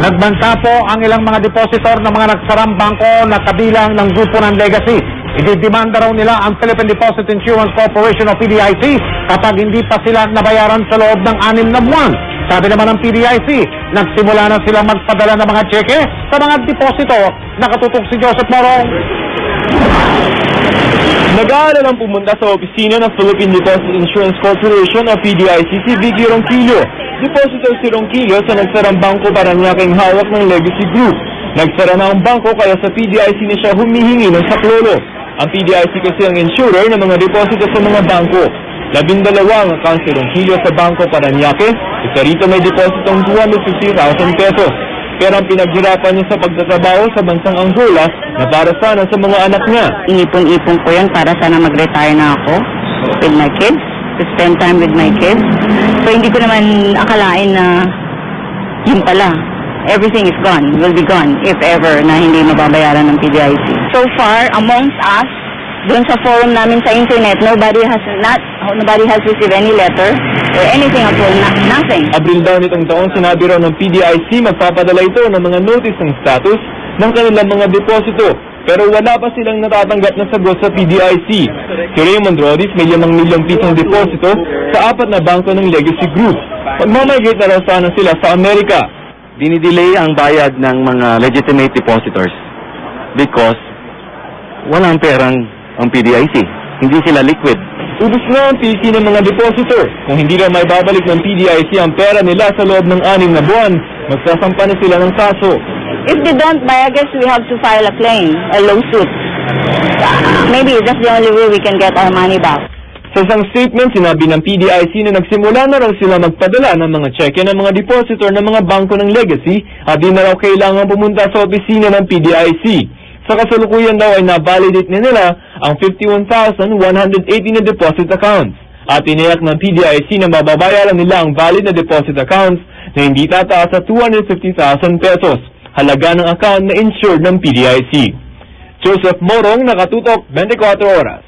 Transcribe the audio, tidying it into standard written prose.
Nagbanta po ang ilang mga depositor ng mga nagsarang bangko na kabilang ng grupo ng Legacy. Ididemanda raw nila ang Philippine Deposit Insurance Corporation o PDIC kapag hindi pa sila nabayaran sa loob ng 6 na buwan. Sabi naman ng PDIC, nagsimula na silang magpadala ng mga tseke sa mga deposito. Nakatutok si Joseph Morong. Nag-aalala ng pumunta sa opisina ng Philippine Deposit Insurance Corporation o PDIC si Vicky Ronquillo. Depositor si Ronquillo sa nagsarang bangko Parañaqueng hawak ng Legacy Group. Nagsara na ang bangko kaya sa PDIC na siya humihingi ng saklolo. Ang PDIC kasi ang insurer ng mga deposito sa mga bangko. 12 ang account si Ronquillo sa Bangko Parañaque. Isa rito may depositong 250,000 pesos. Pero ang pinaghirapan niya sa pagtatrabaho sa bansang Angola na para sana sa mga anak niya. Inipon-ipon ko yan para sana mag-retire na ako with my kids, to spend time with my kids. So hindi ko naman akalain na yun pala. Everything is gone, will be gone, if ever, na hindi mababayaran ng PDIC. So far, amongst us, doon sa forum namin sa internet, nobody has received any letter or anything at all, nothing. Abril daw nitong taon, sinabi raw ng PDIC magpapadala ito ng mga notice ng status ng kanilang mga deposito. Pero wala pa silang natatanggap na sagot sa PDIC. Si Raymond Rodis may 5 milyong pisong deposito sa 4 na bangko ng Legacy Group. Magmamigrate na raw sana sila sa Amerika. Dinidelay ang bayad ng mga legitimate depositors because walang perang ang PDIC. Hindi sila liquid. Ubus na ang PC ng mga depositor. Kung hindi na may babalik ng PDIC ang pera nila sa loob ng 6 na buwan, magsasampa na sila ng kaso. If they don't buy, I guess we have to file a claim, a lawsuit. Maybe that's the only way we can get our money back. Sa isang statement, sinabi ng PDIC na nagsimula na raw sila magpadala ng mga cheque ng mga depositor ng mga bangko ng Legacy at di na raw kailangan pumunta sa opisina ng PDIC. Sa kasalukuyan daw ay na-validate na nila ang 51,180 na deposit accounts. At tiniyak ng PDIC na mababayaran nila ang valid na deposit accounts na hindi tataas sa 250,000 pesos, halaga ng account na insured ng PDIC. Joseph Morong, Nakatutok, 24 Oras.